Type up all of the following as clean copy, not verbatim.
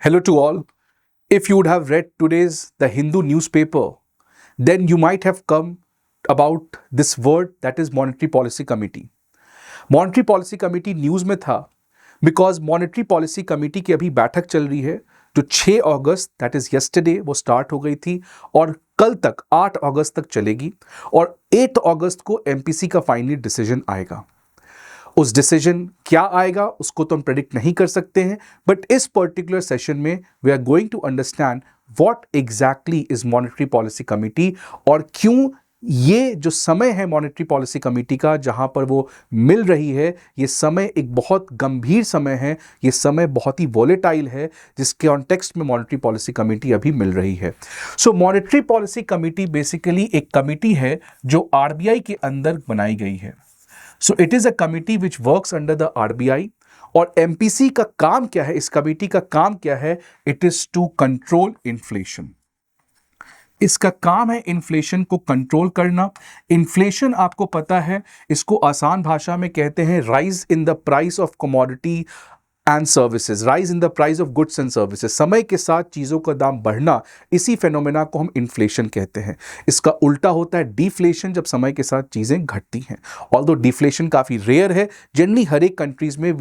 Hello to all. If you would have read today's The Hindu newspaper, then you might have come about this word that is Monetary Policy Committee. Monetary Policy Committee news में था because monetary policy committee की अभी बैठक चल रही है जो 6 अगस्त that is yesterday वो स्टार्ट हो गई थी और कल तक 8 अगस्त तक चलेगी और 8 अगस्त को एमपीसी का फाइनली डिसीजन आएगा। उस डिसीजन क्या आएगा उसको तो हम प्रेडिक्ट नहीं कर सकते हैं, बट इस पर्टिकुलर सेशन में we are going to understand what exactly is monetary policy committee और क्यों ये जो समय है मॉनेटरी पॉलिसी कमेटी का जहां पर वो मिल रही है, ये समय एक बहुत गंभीर समय है, ये समय बहुत ही वोलेटाइल है जिसके कॉन्टेक्स्ट में मॉनेटरी पॉलिसी कमेटी अभी मिल रही है। सो मॉनेटरी पॉलिसी कमेटी बेसिकली एक कमेटी है जो आरबीआई के अंदर बनाई गई है। So it is a committee which works under the RBI और एमपीसी का काम क्या है, इस कमेटी का काम क्या है? It is to control inflation. इसका काम है इन्फ्लेशन को कंट्रोल करना। इन्फ्लेशन आपको पता है, इसको आसान भाषा में कहते हैं rise in the price of commodity and services, rise in the price of goods and services. समय के साथ चीज़ों का दाम बढ़ना, इसी फेनोमेना को हम इन्फ्लेशन कहते हैं। इसका उल्टा होता है डिफ्लेशन, जब समय के साथ चीज़ें घटती हैं। ऑल्दो डिफ्लेशन काफ़ी रेयर है, जनरली हर एक कंट्रीज में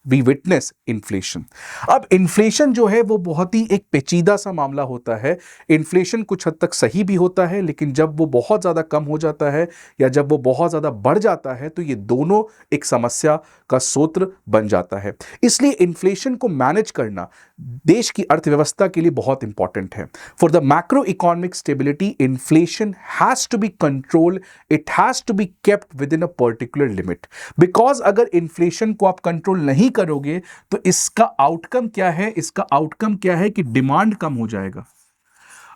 वी विटनेस इन्फ्लेशन। अब इन्फ्लेशन जो है वो बहुत ही एक पेचीदा सा मामला होता है। इन्फ्लेशन कुछ हद तक सही भी होता है, लेकिन जब वो बहुत ज़्यादा कम हो जाता है या जब वो बहुत ज़्यादा बढ़ जाता है तो ये दोनों एक समस्या का सूत्र बन जाता है। इसलिए इन्फ्लेशन को मैनेज करना देश की अर्थव्यवस्था के लिए बहुत इंपॉर्टेंट है। For the macro economic stability inflation has to be control, it has to be kept within a particular limit. Because अगर इन्फ्लेशन को आप कंट्रोल नहीं करोगे तो इसका आउटकम क्या है? इसका आउटकम क्या है कि डिमांड कम हो जाएगा।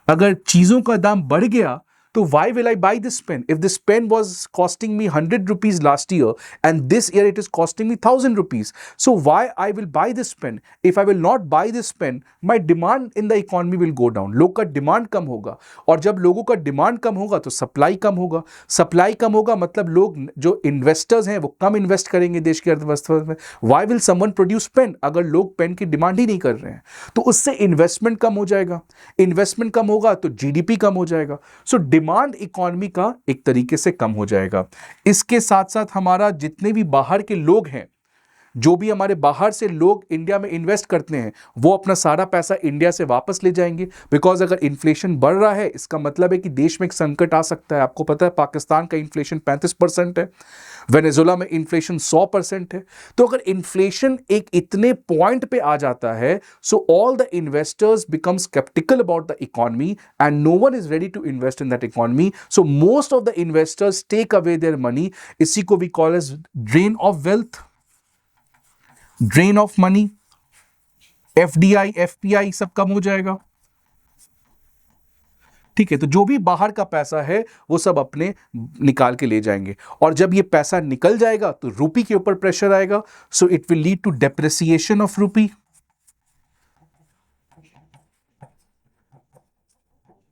अगर चीजों का दाम बढ़ गया तो why will I buy this pen? If this pen was costing me 100 rupees last year and this year it is costing me 1000 rupees. So why I will buy this pen? If I will not buy this pen, my demand in the economy will go down. लोग का demand कम होगा और जब लोगों का demand कम होगा तो supply कम होगा। सप्लाई कम होगा मतलब लोग जो इन्वेस्टर्स हैं वो कम इन्वेस्ट करेंगे देश की अर्थव्यवस्था में। Why will someone produce pen? अगर लोग पेन की डिमांड ही नहीं कर रहे हैं तो उससे इन्वेस्टमेंट कम हो जाएगा। इन्वेस्टमेंट कम होगा तो जीडीपी कम हो जाएगा। सो डिमांड इकोनॉमी का एक तरीके से कम हो जाएगा। इसके साथ साथ हमारा जितने भी बाहर के लोग हैं, जो भी हमारे बाहर से लोग इंडिया में इन्वेस्ट करते हैं, वो अपना सारा पैसा इंडिया से वापस ले जाएंगे। बिकॉज अगर इन्फ्लेशन बढ़ रहा है इसका मतलब है कि देश में एक संकट आ सकता है। आपको पता है पाकिस्तान का इन्फ्लेशन 35% है, वेनेजुएला में इन्फ्लेशन 100% है। तो अगर इन्फ्लेशन एक इतने पॉइंट पे आ जाता है, so all the investors become skeptical about the economy and no one is ready to invest in that economy. So most of the investors take away their money. इसी को we call as drain of wealth, drain of money, FDI, FPI सब कम हो जाएगा। ठीक है, तो जो भी बाहर का पैसा है वो सब अपने निकाल के ले जाएंगे और जब ये पैसा निकल जाएगा तो रूपी के ऊपर प्रेशर आएगा। So it will lead to depreciation of rupee.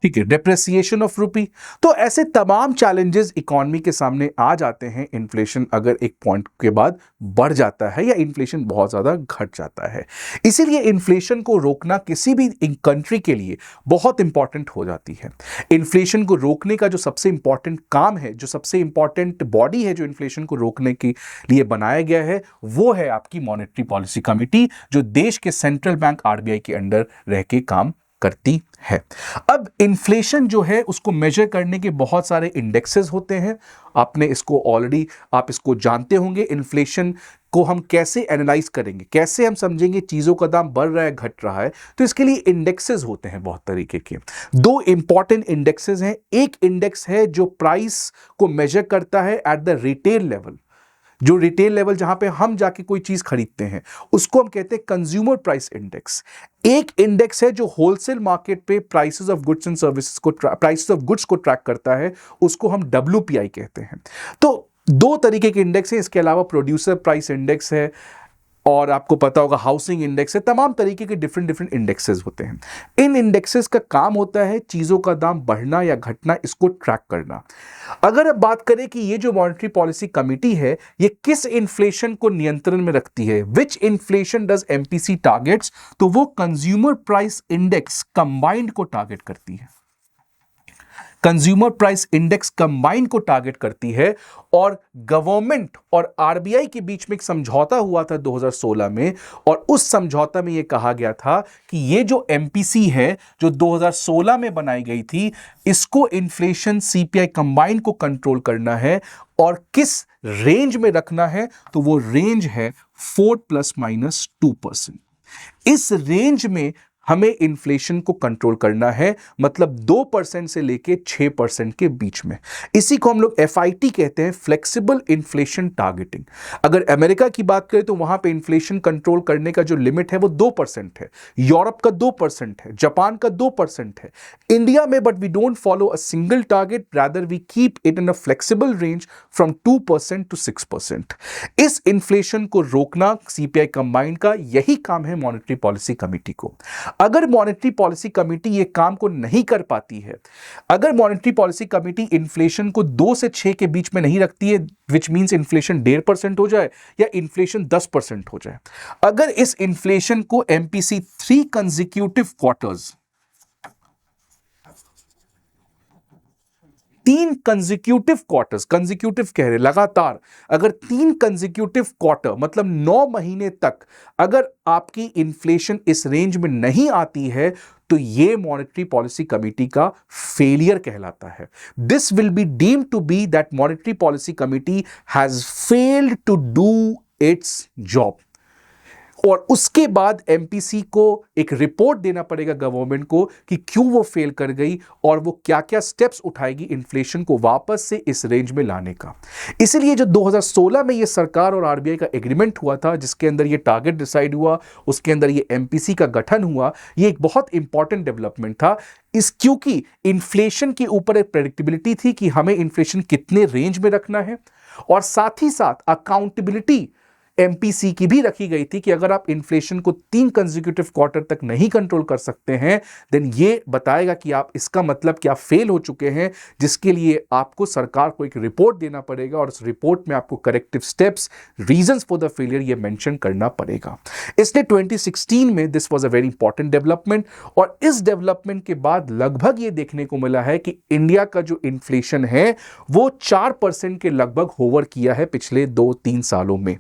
ठीक है, डेप्रिसिएशन ऑफ रूपी। तो ऐसे तमाम चैलेंजेस इकोनॉमी के सामने आ जाते हैं इन्फ्लेशन अगर एक पॉइंट के बाद बढ़ जाता है या इन्फ्लेशन बहुत ज़्यादा घट जाता है। इसीलिए इन्फ्लेशन को रोकना किसी भी कंट्री के लिए बहुत इंपॉर्टेंट हो जाती है। इन्फ्लेशन को रोकने का जो सबसे इंपॉर्टेंट काम है, जो सबसे इंपॉर्टेंट बॉडी है जो इन्फ्लेशन को रोकने के लिए बनाया गया है, वो है आपकी मॉनेटरी पॉलिसी कमेटी, जो देश के सेंट्रल बैंक आरबीआई के अंडर रह के काम करती है। अब इन्फ्लेशन जो है उसको मेजर करने के बहुत सारे इंडेक्सेस होते हैं। आपने इसको ऑलरेडी आप इसको जानते होंगे। इन्फ्लेशन को हम कैसे एनालाइज करेंगे, कैसे हम समझेंगे चीज़ों का दाम बढ़ रहा है घट रहा है, तो इसके लिए इंडेक्सेस होते हैं बहुत तरीके के। 2 इंपॉर्टेंट इंडेक्सेस हैं। एक इंडेक्स है जो प्राइस को मेजर करता है एट द रिटेल लेवल, जो रिटेल लेवल जहां पे हम जाके कोई चीज खरीदते हैं उसको हम कहते हैं कंज्यूमर प्राइस इंडेक्स। एक इंडेक्स है जो होलसेल मार्केट पे prices of goods and services को प्राइसेस ऑफ गुड्स को ट्रैक करता है, उसको हम डब्ल्यूपीआई कहते हैं। तो 2 तरीके के इंडेक्स हैं। इसके अलावा प्रोड्यूसर प्राइस इंडेक्स है, और आपको पता होगा हाउसिंग इंडेक्स है, तमाम तरीके के डिफरेंट डिफरेंट इंडेक्सेस होते हैं। इन इंडेक्सेस का काम होता है चीजों का दाम बढ़ना या घटना, इसको ट्रैक करना। अगर अब बात करें कि ये जो मॉनेटरी पॉलिसी कमिटी है ये किस इन्फ्लेशन को नियंत्रण में रखती है, विच इन्फ्लेशन डज एमपीसी टारगेट्स, तो वो कंज्यूमर प्राइस इंडेक्स कंबाइंड को टारगेट करती है। कंज्यूमर प्राइस इंडेक्स कंबाइन को टारगेट करती है। और गवर्नमेंट और आरबीआई के बीच में एक समझौता हुआ था 2016 में, और उस समझौता में यह कहा गया था कि ये जो एमपीसी है जो 2016 में बनाई गई थी, इसको इन्फ्लेशन सीपीआई कंबाइन को कंट्रोल करना है और किस रेंज में रखना है, तो वो रेंज है 4 ±2%। इस रेंज में हमें इन्फ्लेशन को कंट्रोल करना है, मतलब 2% से लेके 6% के बीच में। इसी को हम लोग एफआईटी कहते हैं, फ्लेक्सिबल इन्फ्लेशन टारगेटिंग। अगर अमेरिका की बात करें तो वहां पे इन्फ्लेशन कंट्रोल करने का जो लिमिट है वो 2% है, यूरोप का 2% है, जापान का 2% है। इंडिया में but we don't follow a single target, rather we keep it in a flexible range from 2% to 6%। इस इन्फ्लेशन को रोकना सीपीआई कंबाइंड का यही काम है मॉनेटरी पॉलिसी कमेटी को। अगर मॉनेटरी पॉलिसी कमेटी ये काम को नहीं कर पाती है, अगर मॉनेटरी पॉलिसी कमेटी इन्फ्लेशन को 2 से 6 के बीच में नहीं रखती है, विच मींस इन्फ्लेशन 1.5% हो जाए या इन्फ्लेशन 10% हो जाए, अगर इस इन्फ्लेशन को MPC 3 consecutive quarters, 3 consecutive quarters, consecutive कह रहे लगातार, अगर 3 कंसेक्यूटिव क्वार्टर मतलब 9 महीने तक अगर आपकी इन्फ्लेशन इस रेंज में नहीं आती है, तो यह मॉनेटरी पॉलिसी कमेटी का फेलियर कहलाता है। This will be deemed to be that monetary policy committee has failed to do its job. और उसके बाद एमपीसी को एक रिपोर्ट देना पड़ेगा गवर्नमेंट को कि क्यों वो फेल कर गई और वो क्या क्या स्टेप्स उठाएगी इन्फ्लेशन को वापस से इस रेंज में लाने का। इसलिए जो 2016 में ये सरकार और आरबीआई का एग्रीमेंट हुआ था, जिसके अंदर ये टारगेट डिसाइड हुआ, उसके अंदर ये एमपीसी का गठन हुआ, ये एक बहुत इंपॉर्टेंट डेवलपमेंट था। क्योंकि इन्फ्लेशन के ऊपर एक प्रेडिक्टेबिलिटी थी कि हमें इन्फ्लेशन कितने रेंज में रखना है, और साथ ही साथ अकाउंटेबिलिटी एमपीसी की भी रखी गई थी कि अगर आप इन्फ्लेशन को 3 कंसेक्यूटिव क्वार्टर तक नहीं कंट्रोल कर सकते हैं, देन ये बताएगा कि आप, इसका मतलब कि आप फेल हो चुके हैं, जिसके लिए आपको सरकार को एक रिपोर्ट देना पड़ेगा और उस रिपोर्ट में आपको corrective steps, reasons for the failure ये मेंशन करना पड़ेगा। इसलिए 2016 में this was a very important development, और इस डेवलपमेंट के बाद लगभग ये देखने को मिला है कि इंडिया का जो इन्फ्लेशन है वो 4% के लगभग होवर किया है पिछले 2-3 सालों में।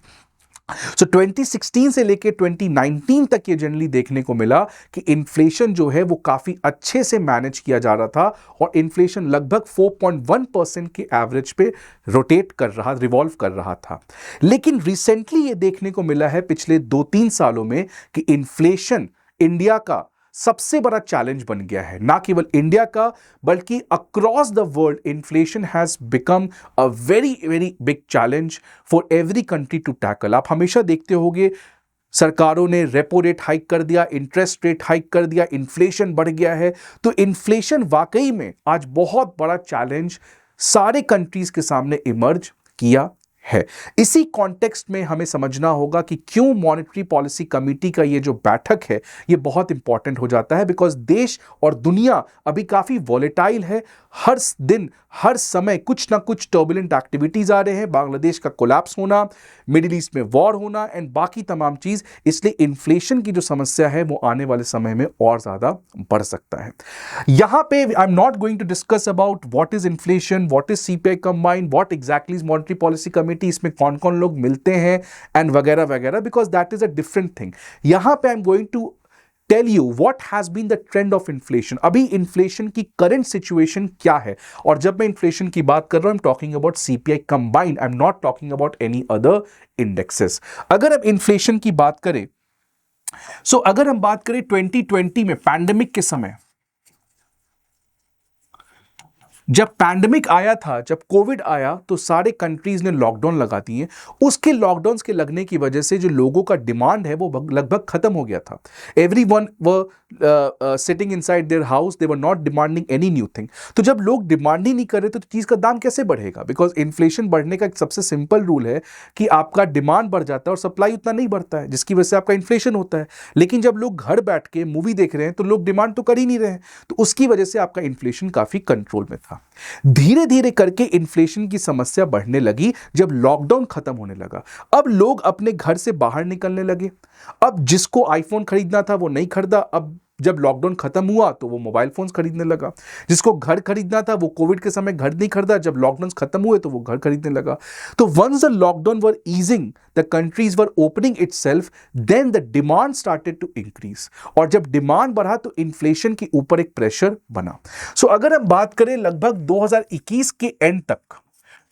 सो 2016 से लेके 2019 तक ये जनरली देखने को मिला कि इन्फ्लेशन जो है वो काफी अच्छे से मैनेज किया जा रहा था, और इन्फ्लेशन लगभग 4.1% के एवरेज पे रोटेट कर रहा, रिवॉल्व कर रहा था। लेकिन रिसेंटली ये देखने को मिला है पिछले 2-3 सालों में कि इन्फ्लेशन इंडिया का सबसे बड़ा चैलेंज बन गया है। ना केवल इंडिया का बल्कि across the world inflation has become a very very big challenge for every country to tackle. आप हमेशा देखते होंगे सरकारों ने रेपो रेट हाइक कर दिया, इंटरेस्ट रेट हाइक कर दिया, इन्फ्लेशन बढ़ गया है। तो इन्फ्लेशन वाकई में आज बहुत बड़ा चैलेंज सारे कंट्रीज के सामने इमर्ज किया है। इसी कॉन्टेक्स्ट में हमें समझना होगा कि क्यों मॉनेटरी पॉलिसी कमेटी का ये जो बैठक है ये बहुत इंपॉर्टेंट हो जाता है, बिकॉज देश और दुनिया अभी काफी वॉलेटाइल है। हर दिन हर समय कुछ ना कुछ टर्बुलेंट एक्टिविटीज आ रहे हैं, बांग्लादेश का कोलैप्स होना, मिडिल ईस्ट में वॉर होना एंड बाकी तमाम चीज। इसलिए इन्फ्लेशन की जो समस्या है वो आने वाले समय में और ज्यादा बढ़ सकता है। यहां पे I am not going to discuss about what is inflation, what is CPI combined, what exactly is monetary policy committee, इसमें कौन कौन लोग मिलते हैं एंड वगैरह वगैरह, because that is a different thing. यहां पे I am going to tell you what has been the trend of inflation. अभी इन्फ्लेशन की करंट सिचुएशन क्या है, और जब मैं इन्फ्लेशन की बात कर रहा हूं, I am talking about CPI combined, I am not talking about any other indexes. अगर हम इन्फ्लेशन की बात करें, अगर हम बात करें 2020 में पैंडेमिक के समय, जब पैंडेमिक आया था, जब कोविड आया, तो सारे कंट्रीज ने लॉकडाउन लगा दिए। उसके लॉकडाउन्स के लगने की वजह से जो लोगों का डिमांड है वो लगभग खत्म हो गया था। Everyone were sitting inside their house, they were not demanding any new thing. तो जब लोग डिमांड ही नहीं कर रहे तो चीज का दाम कैसे बढ़ेगा? बिकॉज इन्फ्लेशन बढ़ने का एक सबसे सिंपल रूल है कि आपका डिमांड बढ़ जाता है और सप्लाई उतना नहीं बढ़ता है, जिसकी वजह से आपका इन्फ्लेशन होता है। लेकिन जब लोग घर बैठ के मूवी देख रहे हैं तो लोग डिमांड तो कर ही नहीं रहे हैं, तो उसकी वजह से आपका इन्फ्लेशन काफी कंट्रोल में था। धीरे धीरे करके इन्फ्लेशन की समस्या बढ़ने लगी जब लॉकडाउन खत्म होने लगा। अब लोग अपने घर से बाहर निकलने लगे। अब जिसको आईफोन खरीदना था वो नहीं खरीदा। अब जब लॉकडाउन खत्म हुआ तो वो मोबाइल फोन्स खरीदने लगा। जिसको घर खरीदना था वो कोविड के समय घर नहीं खरीदा, जब लॉकडाउन खत्म हुए तो वो घर खरीदने लगा। तो once the lockdown were easing, the countries were opening itself, then the demand started to increase. और जब डिमांड बढ़ा तो इन्फ्लेशन के ऊपर एक प्रेशर बना। सो अगर हम बात करें लगभग 2021 के एंड तक,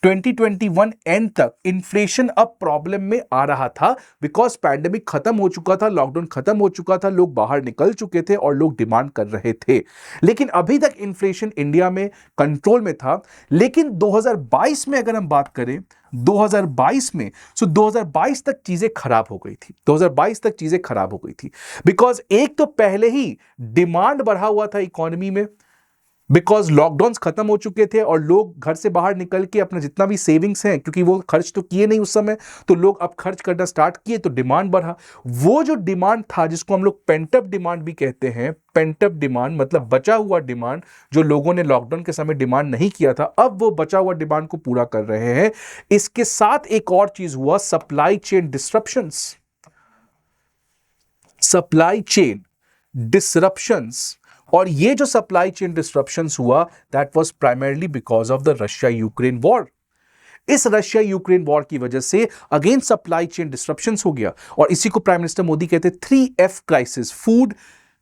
2021 एंड तक इन्फ्लेशन अब प्रॉब्लम में आ रहा था, बिकॉज पैंडेमिक खत्म हो चुका था, लॉकडाउन खत्म हो चुका था, लोग बाहर निकल चुके थे और लोग डिमांड कर रहे थे। लेकिन अभी तक इन्फ्लेशन इंडिया में कंट्रोल में था। लेकिन 2022 में अगर हम बात करें, 2022 में, 2022 तक चीजें खराब हो गई थी। 2022 तक चीजें खराब हो गई थी बिकॉज एक तो पहले ही डिमांड बढ़ा हुआ था इकोनॉमी में, बिकॉज लॉकडाउन्स खत्म हो चुके थे और लोग घर से बाहर निकल के अपना जितना भी सेविंग्स हैं, क्योंकि वो खर्च तो किए नहीं उस समय, तो लोग अब खर्च करना स्टार्ट किए, तो डिमांड बढ़ा। वो जो डिमांड था जिसको हम लोग पेंटअप डिमांड भी कहते हैं, पेंटअप डिमांड मतलब बचा हुआ डिमांड, जो लोगों ने लॉकडाउन के समय डिमांड नहीं किया था, अब वो बचा हुआ डिमांड को पूरा कर रहे हैं। इसके साथ एक और चीज हुआ, supply chain disruptions. Supply chain disruptions. और ये जो सप्लाई चेन डिस्ट्रप्शंस हुआ, that was primarily because of the Russia Ukraine war. इस रशिया यूक्रेन वॉर की वजह से अगेन सप्लाई चेन डिस्ट्रप्शंस हो गया। और इसी को प्राइम मिनिस्टर मोदी कहते हैं 3F crisis, food,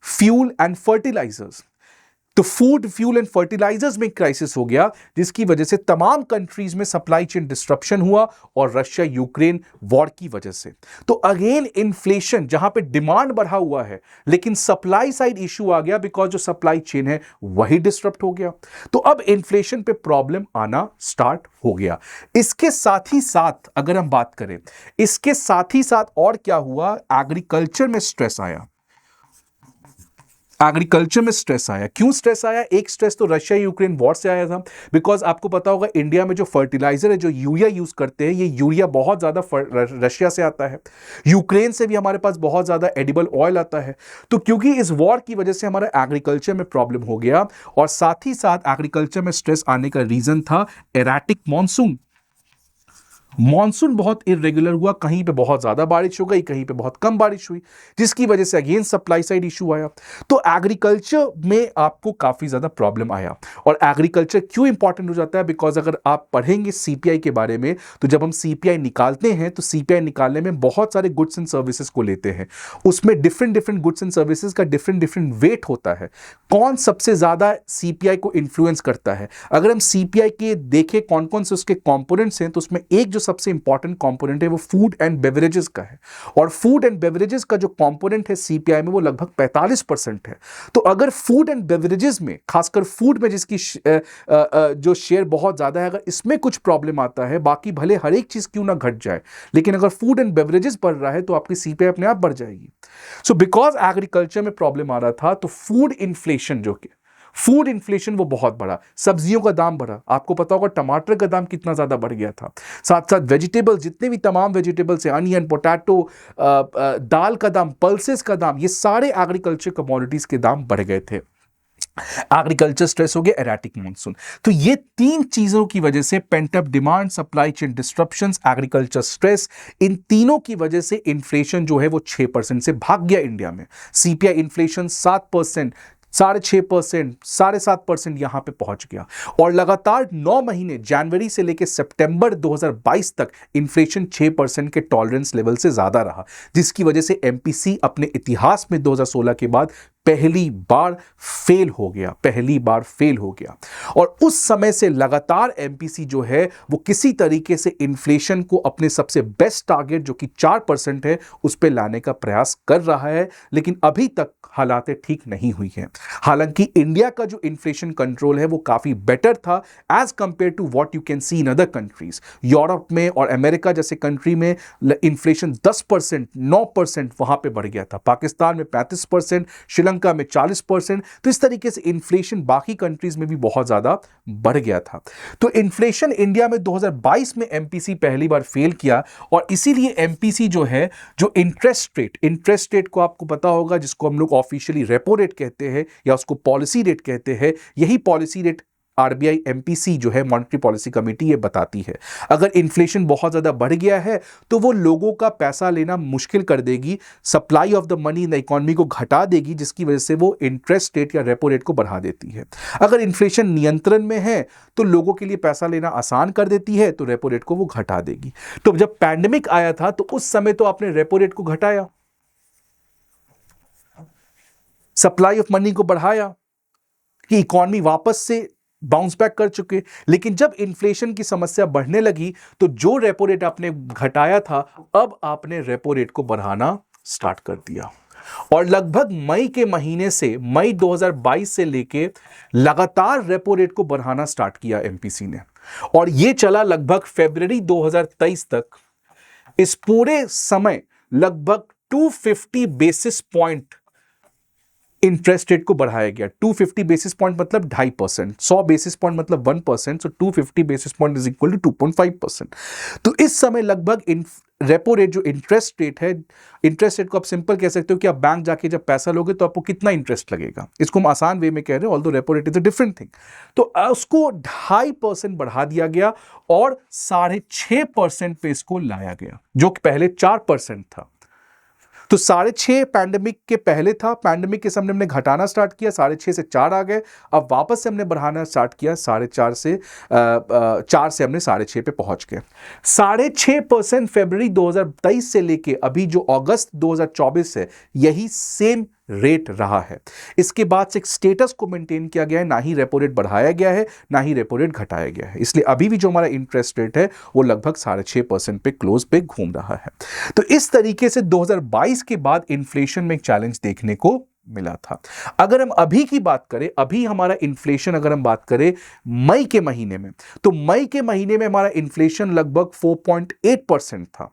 fuel and fertilizers. तो फूड, फ्यूल एंड फर्टिलाइजर्स में क्राइसिस हो गया, जिसकी वजह से तमाम कंट्रीज में सप्लाई चेन डिस्ट्रप्शन हुआ और रशिया यूक्रेन वॉर की वजह से। तो अगेन इन्फ्लेशन, जहां पे डिमांड बढ़ा हुआ है लेकिन सप्लाई साइड इशू आ गया, बिकॉज जो सप्लाई चेन है वही डिस्टर्ब हो गया। तो अब इन्फ्लेशन पे प्रॉब्लम आना स्टार्ट हो गया। इसके साथ ही साथ अगर हम बात करें, इसके साथ ही साथ और क्या हुआ, एग्रीकल्चर में स्ट्रेस आया। एग्रीकल्चर में स्ट्रेस आया। क्यों स्ट्रेस आया? एक स्ट्रेस तो रशिया यूक्रेन वॉर से आया था, बिकॉज आपको पता होगा इंडिया में जो फर्टिलाइजर है, जो यूरिया यूज करते हैं, ये यूरिया बहुत ज्यादा रशिया से आता है। यूक्रेन से भी हमारे पास बहुत ज्यादा एडिबल ऑयल आता है। तो क्योंकि इस वॉर की वजह से हमारा एग्रीकल्चर में प्रॉब्लम हो गया, और साथ ही साथ एग्रीकल्चर में स्ट्रेस आने का रीजन था एराटिक मॉनसून। मॉनसून बहुत इरेगुलर हुआ, कहीं पे बहुत ज्यादा बारिश हो गई, कहीं पे बहुत कम बारिश हुई, जिसकी वजह से अगेन सप्लाई साइड इशू आया। तो एग्रीकल्चर में आपको काफी ज्यादा प्रॉब्लम आया। और एग्रीकल्चर क्यों इंपॉर्टेंट हो जाता है? बिकॉज अगर आप पढ़ेंगे सीपीआई के बारे में, तो जब हम सीपीआई निकालते हैं तो सीपीआई निकालने में बहुत सारे गुड्स एंड सर्विसेज को लेते हैं। उसमें different different goods and services का डिफरेंट डिफरेंट वेट होता है। कौन सबसे ज्यादा सीपीआई को इन्फ्लुएंस करता है? अगर हम सीपीआई के देखें कौन कौन से उसके कंपोनेंट्स हैं, तो उसमें एक जो सबसे इंपॉर्टेंट कंपोनेंट है वो फूड एंड बेवरेजेस का है। और फूड एंड बेवरेजेस का जो कंपोनेंट है सीपीआई में, वो लगभग 45% है। तो अगर फूड एंड बेवरेजेस में, खासकर फूड में जिसकी जो शेयर बहुत ज्यादा है, अगर इसमें कुछ प्रॉब्लम आता है, बाकी भले हर एक चीज क्यों ना घट जाए, लेकिन अगर फूड एंड बेवरेजेस बढ़ रहा है तो आपकी सीपीआई अपने आप बढ़ जाएगी। सो बिकॉज एग्रीकल्चर में प्रॉब्लम आ रहा था, तो फूड इन्फ्लेशन वो बहुत बढ़ा। सब्जियों का दाम बढ़ा। आपको पता होगा टमाटर का दाम कितना ज्यादा बढ़ गया था। साथ साथ वेजिटेबल्स, जितने भी तमाम वेजिटेबल्स हैं, अनियन, पोटैटो, दाल का दाम, पल्सेस का दाम, ये सारे एग्रीकल्चर कमोडिटीज के दाम बढ़ गए थे। एग्रीकल्चर स्ट्रेस हो गया, एराटिक मॉनसून। तो ये तीन चीजों की वजह से, pent up demand, supply chain disruptions, agriculture stress, इन तीनों की वजह से इन्फ्लेशन जो है वो 6% से भाग गया इंडिया में। सीपीआई इन्फ्लेशन 7%, 6.5%, 7.5% यहां पे पहुंच गया। और लगातार 9 महीने, जनवरी से लेकर सितंबर 2022 तक इन्फ्लेशन 6% के टॉलरेंस लेवल से ज्यादा रहा, जिसकी वजह से एमपीसी अपने इतिहास में 2016 के बाद पहली बार फेल हो गया। और उस समय से लगातार एमपीसी जो है वो किसी तरीके से इन्फ्लेशन को अपने सबसे बेस्ट टारगेट जो कि 4% है उस पे लाने का प्रयास कर रहा है, लेकिन अभी तक हालातें ठीक नहीं हुई हैं। हालांकि इंडिया का जो इन्फ्लेशन कंट्रोल है वो काफी बेटर था as compared to what you can see in other countries. Europe में और अमेरिका जैसे कंट्री में इन्फ्लेशन 10%, 9% वहां पे बढ़ गया था, पाकिस्तान में 35%, श्रीलंका में 40%। तो इस तरीके से इन्फ्लेशन बाकी कंट्रीज में भी बहुत ज्यादा बढ़ गया था। तो इन्फ्लेशन इंडिया में 2022 में एमपीसी पहली बार फेल किया, और इसीलिए एमपीसी जो है, जो इंटरेस्ट रेट को आपको पता होगा, जिसको हम लोग ऑफिशियली रेपो रेट कहते हैं या उसको पॉलिसी रेट कहते हैं, यही पॉलिसी रेट आरबीआई एमपीसी जो है मॉनेटरी पॉलिसी कमेटी ये बताती है। अगर इन्फ्लेशन बहुत ज्यादा बढ़ गया है तो वो लोगों का पैसा लेना मुश्किल कर देगी, supply of the money in the economy को घटा देगी, जिसकी वजह से वो इंटरेस्ट रेट या रेपो रेट को बढ़ा देती है। अगर इन्फ्लेशन नियंत्रण में है तो लोगों के लिए पैसा लेना आसान कर देती है, तो रेपो रेट को वो घटा देगी। तो जब पैंडेमिक आया था तो उस समय तो आपने रेपो रेट को घटाया, सप्लाई ऑफ मनी को बढ़ाया कि इकोनॉमी वापस से बाउंस बैक कर चुके। लेकिन जब इन्फ्लेशन की समस्या बढ़ने लगी तो जो रेपो रेट आपने घटाया था, अब आपने रेपो रेट को बढ़ाना स्टार्ट कर दिया। और लगभग मई के महीने से, मई 2022 से लेके लगातार रेपो रेट को बढ़ाना स्टार्ट किया एमपीसी ने, और यह चला लगभग फरवरी 2023 तक। इस पूरे समय लगभग 250 बेसिस पॉइंट इंटरेस्ट रेट को बढ़ाया गया। 250 बेसिस पॉइंट मतलब 2.5%, 100 बेसिस पॉइंट मतलब 1%, so 250 basis point is equal to 2.5%। तो इस समय लगभग रेपो रेट जो इंटरेस्ट रेट है, इंटरेस्ट रेट को आप सिंपल कह सकते हो कि आप बैंक जाके जब पैसा लोगे तो आपको कितना इंटरेस्ट लगेगा, इसको हम आसान वे में कह रहे हैं, although repo rate is a different thing. तो उसको 2.5% बढ़ा दिया गया और 6.5% पे इसको लाया गया, जो कि पहले 4% था। तो 6.5 पैंडेमिक के पहले था, पैंडेमिक के समय हमने घटाना स्टार्ट किया, 6.5 से 4 आ गए, अब वापस से हमने बढ़ाना स्टार्ट किया, 4.5 से 4 से हमने 6.5 पे पहुंच गए। 6.5% फरवरी 2023 से लेके अभी जो अगस्त 2024 है, यही सेम रेट रहा है। इसके बाद से एक स्टेटस को मेंटेन किया गया है, ना ही रेपो रेट बढ़ाया गया है, ना ही रेपो रेट घटाया गया है। इसलिए अभी भी जो हमारा इंटरेस्ट रेट है वो लगभग 6.5% पे क्लोज पे घूम रहा है। तो इस तरीके से 2022 के बाद इन्फ्लेशन में एक चैलेंज देखने को मिला था। अगर हम अभी की बात करें, अभी हमारा इन्फ्लेशन अगर हम बात करें मई के महीने में, तो मई के महीने में हमारा इन्फ्लेशन लगभग 4.8% था,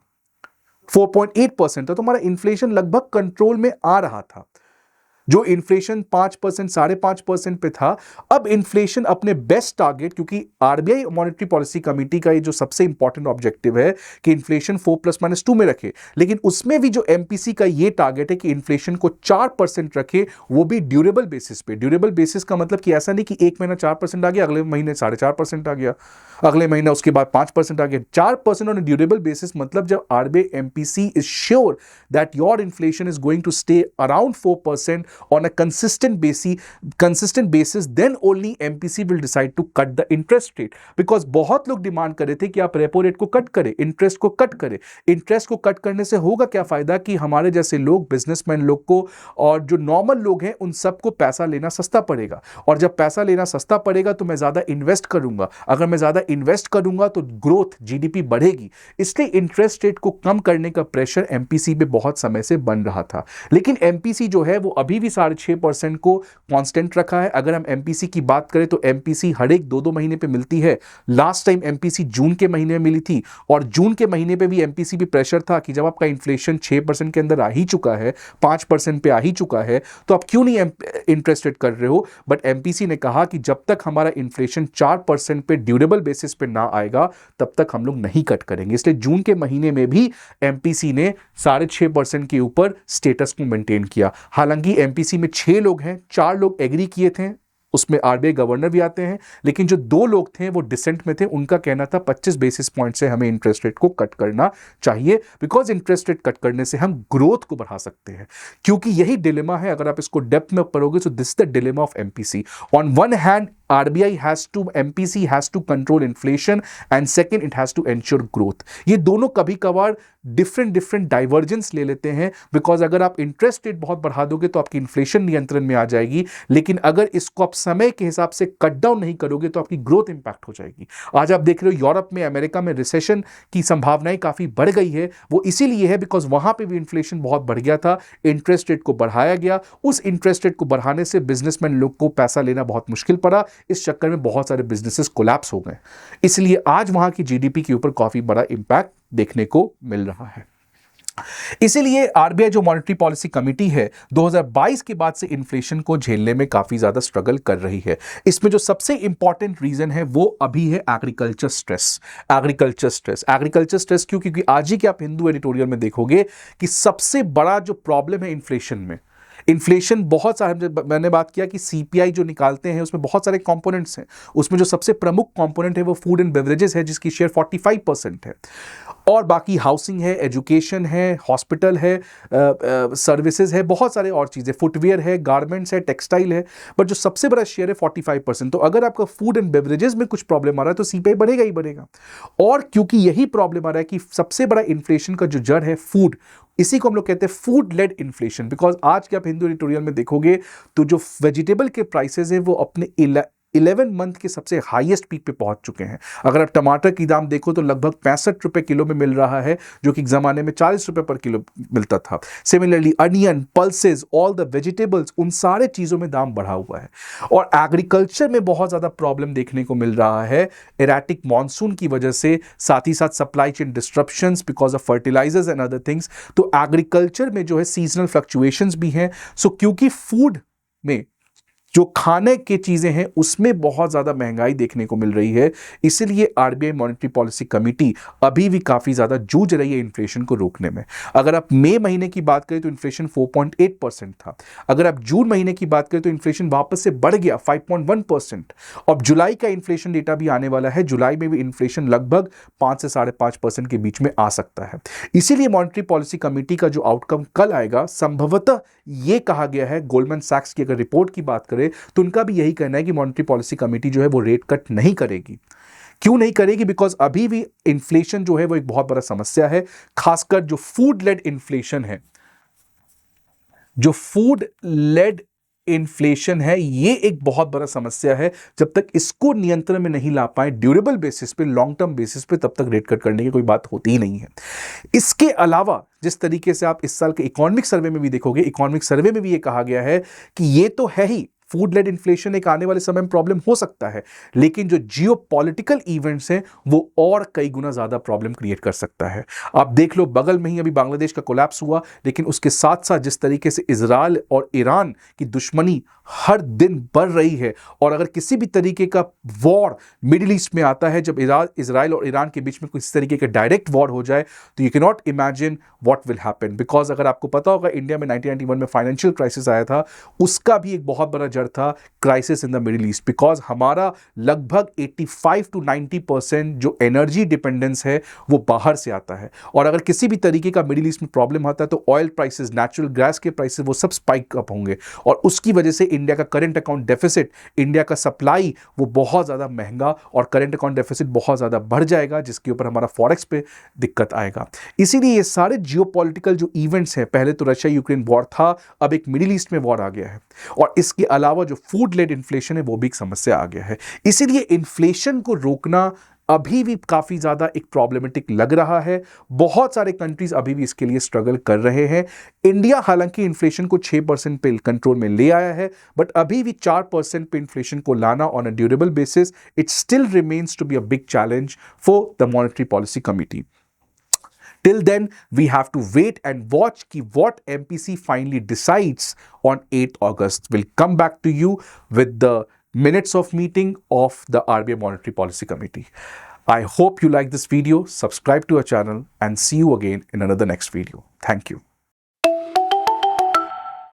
4.8% था। तो हमारा इन्फ्लेशन लगभग कंट्रोल में आ रहा था। जो इन्फ्लेशन 5%, 5.5% पे था, अब इन्फ्लेशन अपने बेस्ट टारगेट, क्योंकि आरबीआई मॉनेटरी पॉलिसी कमेटी का ये जो सबसे इंपॉर्टेंट ऑब्जेक्टिव है कि इन्फ्लेशन 4+-2 में रखे, लेकिन उसमें भी जो एमपीसी का ये टारगेट है कि इन्फ्लेशन को 4% रखे, वो भी ड्यूरेबल बेसिस पे। ड्यूरेबल बेसिस का मतलब कि ऐसा नहीं कि एक महीना 4% आ गया, अगले महीने 4.5% आ गया, अगले महीना उसके बाद 5% आ गया। 4% ऑन ड्यूरेबल बेसिस मतलब जब RBI MPC is sure that your inflation is going to stay around 4% on a consistent basis, then only MPC will decide to cut the interest rate. Because बहुत लोग डिमांड कर रहे थे कि आप repo rate को कट करें, interest को कट करें। इंटरेस्ट को कट करने से होगा क्या फायदा कि हमारे जैसे लोग, बिजनेसमैन लोग को और जो नॉर्मल लोग हैं उन सबको पैसा लेना सस्ता पड़ेगा, और जब पैसा लेना सस्ता पड़ेगा तो मैं ज्यादा इन्वेस्ट करूंगा, अगर मैं ज्यादा इन्वेस्ट करूंगा तो ग्रोथ, जीडीपी बढ़ेगी। इसलिए इंटरेस्ट रेट को कम करने का प्रेशर एमपीसी पे बहुत समय से बन रहा था। लेकिन एमपीसी जो है वो अभी भी 6.5% को कांस्टेंट रखा है। अगर हम एमपीसी की बात करें तो एमपीसी हर एक 2-2 महीने पे मिलती है। लास्ट टाइम एमपीसी जून के महीने में मिली थी, और जून के महीने पे भी एमपीसी भी प्रेशर था कि जब आपका इन्फ्लेशन 6% के अंदर आ ही चुका है, 5% पे आ ही चुका है, तो आप क्यों नहीं इंटरेस्ट रेट कर रहे हो। बट एमपीसी ने कहा कि जब तक हमारा इन्फ्लेशन 4% पे ड्यूरेबल बेसिस पे ना आएगा तब तक हम लोग नहीं कट करेंगे। इसलिए जून के महीने में भी एमपीसी ने 6.5% के ऊपर स्टेटस को मेंटेन किया। हालांकि एमपीसी में 6 लोग हैं, 4 लोग एग्री किए थे, उसमें आरबीआई गवर्नर भी आते हैं, लेकिन जो 2 लोग थे वो डिसेंट में थे। उनका कहना था 25 बेसिस पॉइंट से हमें इंटरेस्ट रेट को कट करना चाहिए, बिकॉज इंटरेस्ट रेट कट करने से हम ग्रोथ को बढ़ा सकते हैं। क्योंकि यही डिलेमा है, अगर आप इसको डेप्थ में पढ़ोगे तो this the dilemma of MPC. On one hand RBI has to, MPC has to control inflation and second it has to ensure growth. ये दोनों कभी कभार डिफरेंट डाइवर्जेंस ले लेते हैं, बिकॉज अगर आप इंटरेस्ट रेट बहुत बढ़ा दोगे तो आपकी इन्फ्लेशन नियंत्रण में आ जाएगी, लेकिन अगर इसको आप समय के हिसाब से कट डाउन नहीं करोगे तो आपकी ग्रोथ इंपैक्ट हो जाएगी। आज आप देख रहे हो यूरोप में, अमेरिका में रिसेशन की संभावनाएं काफी बढ़ गई है। वो इसीलिए है बिकॉज वहां पे भी इन्फ्लेशन बहुत बढ़ गया था, इंटरेस्ट रेट को बढ़ाया गया, उस इंटरेस्ट रेट को बढ़ाने से बिजनेसमैन लोग को पैसा लेना बहुत मुश्किल पड़ा, इस चक्कर में बहुत सारे बिजनेसेस कोलैप्स हो गए, इसलिए आज वहां की जीडीपी के ऊपर काफी बड़ा इंपैक्ट देखने को मिल रहा है। इसीलिए आरबीआई जो मॉनेटरी पॉलिसी कमेटी है 2022 के बाद से इन्फ्लेशन को झेलने में काफी ज्यादा स्ट्रगल कर रही है। इसमें जो सबसे इंपॉर्टेंट रीजन है वो अभी है एग्रीकल्चर स्ट्रेस। एग्रीकल्चर स्ट्रेस क्यों? क्योंकि आज ही के आप हिंदू एडिटोरियल में देखोगे कि सबसे बड़ा जो प्रॉब्लम है इन्फ्लेशन में, इन्फ्लेशन बहुत सारे, मैंने बात किया कि सीपीआई जो निकालते हैं उसमें बहुत सारे कंपोनेंट्स हैं, उसमें जो सबसे प्रमुख कंपोनेंट है वो फूड एंड बेवरेजेस है जिसकी शेयर 45% है, और बाकी हाउसिंग है, एजुकेशन है, हॉस्पिटल है, सर्विसेज है, बहुत सारे और चीज़ें, फुटवेयर है, गारमेंट्स है, टेक्सटाइल है, बट जो सबसे बड़ा शेयर है 45%। तो अगर आपका फूड एंड बेवरेजेस में कुछ प्रॉब्लम आ रहा है तो सीपीआई बढ़ेगा ही बढ़ेगा। और क्योंकि यही प्रॉब्लम आ रहा है कि सबसे बड़ा इन्फ्लेशन का जो जड़ है फूड, इसी को हम लोग कहते हैं फूड लेड इन्फ्लेशन। बिकॉज आज के आप हिंदू एडिटोरियल में देखोगे तो जो वेजिटेबल के प्राइसेस हैं वो अपने 11 मंथ के सबसे हाईएस्ट पीक पे पहुंच चुके हैं। अगर आप टमाटर की दाम देखो तो लगभग 65 रुपए किलो में मिल रहा है, जो कि एक जमाने में 40 रुपए पर किलो मिलता था। Similarly onion, pulses, all the vegetables, उन सारे चीज़ों में दाम बढ़ा हुआ है। और एग्रीकल्चर में बहुत ज़्यादा प्रॉब्लम देखने को मिल रहा है एराटिक मॉनसून की वजह से, साथ ही साथ supply chain disruptions because of fertilizers and other things. तो एग्रीकल्चर में जो है सीजनल फ्लक्चुएशंस भी हैं। सो क्योंकि फूड में जो खाने की चीजें हैं उसमें बहुत ज्यादा महंगाई देखने को मिल रही है, इसीलिए आरबीआई मॉनेटरी पॉलिसी कमेटी अभी भी काफी ज्यादा जूझ रही है इन्फ्लेशन को रोकने में। अगर आप मई महीने की बात करें तो इन्फ्लेशन 4.8% था। अगर आप जून महीने की बात करें तो इन्फ्लेशन वापस से बढ़ गया 5.1%। अब जुलाई का इन्फ्लेशन डेटा भी आने वाला है, जुलाई में भी इन्फ्लेशन लगभग 5 से 5.5% के बीच में आ सकता है। इसीलिए मॉनेटरी पॉलिसी कमेटी का जो आउटकम कल आएगा, संभवतः यह कहा गया है, गोल्डमैन सैक्स की अगर रिपोर्ट की बात करें तो उनका भी यही कहना है कि मॉनेटरी पॉलिसी कमेटी जो है वो रेट कट नहीं करेगी। क्यों नहीं करेगी? बिकॉज अभी भी इन्फ्लेशन जो है वो एक बहुत बड़ा समस्या है, खासकर जो फूड लेड इन्फ्लेशन है। जो फूड लेड इन्फ्लेशन है ये एक बहुत बड़ा समस्या है। जब तक इसको नियंत्रण में नहीं ला पाए ड्यूरेबल बेसिस पे, लॉन्ग टर्म बेसिस पे, तब तक रेट कट करने की कोई बात होती ही नहीं है। इसके अलावा जिस तरीके से आप इस साल के इकोनॉमिक सर्वे में भी देखोगे, इकोनॉमिक सर्वे में भी ये कहा गया है कि ये तो है ही, फूड लेड इन्फ्लेशन एक आने वाले समय में प्रॉब्लम हो सकता है, लेकिन जो जियोपॉलिटिकल इवेंट्स हैं वो और कई गुना ज्यादा प्रॉब्लम क्रिएट कर सकता है। आप देख लो, बगल में ही अभी बांग्लादेश का कोलैप्स हुआ, लेकिन उसके साथ साथ जिस तरीके से इजराइल और ईरान की दुश्मनी हर दिन बढ़ रही है, और अगर किसी भी तरीके का वॉर मिडिल ईस्ट में आता है, जब इजराइल और ईरान के बीच में किसी तरीके का डायरेक्ट वॉर हो जाए, तो you can not imagine what will happen. Because अगर आपको पता होगा इंडिया में 1991 में फाइनेंशियल क्राइसिस आया था, उसका भी एक बहुत बड़ा जड़ था crisis in the middle east. Because हमारा लगभग 85 to 90% जो एनर्जी डिपेंडेंस है वो बाहर से आता है, और अगर किसी भी तरीके का मिडिल ईस्ट में प्रॉब्लम आता है तो ऑयल प्राइसेस, नेचुरल गैस के प्राइसेस, वो सब स्पाइक अप होंगे, और उसकी वजह से इंडिया का करंट अकाउंट डेफिसिट, इंडिया का सप्लाई वो बहुत ज्यादा महंगा, और करंट अकाउंट डेफिसिट बहुत ज्यादा बढ़ जाएगा, जिसके ऊपर हमारा फॉरेक्स पे दिक्कत आएगा। इसीलिए ये सारे जियोपॉलिटिकल जो इवेंट्स हैं, पहले तो रशिया यूक्रेन वॉर था, अब एक मिडिल ईस्ट में वॉर आ गया है, और इसके अलावा जो फूड लेड इन्फ्लेशन है वो भी एक समस्या आ गया है। इसीलिए इन्फ्लेशन को रोकना अभी भी काफी ज्यादा एक प्रॉब्लमेटिक लग रहा है। बहुत सारे कंट्रीज अभी भी इसके लिए स्ट्रगल कर रहे हैं। इंडिया हालांकि इन्फ्लेशन को 6% पे कंट्रोल में ले आया है, बट अभी भी 4% पे इन्फ्लेशन को लाना on a durable basis, it still remains to be a big challenge for the monetary policy committee. Till then, we have to wait and watch what MPC finally decides on 8th August. We'll come back to you with the minutes of meeting of the RBI Monetary Policy Committee. I hope you like this video. Subscribe to our channel and see you again in another next video. Thank you.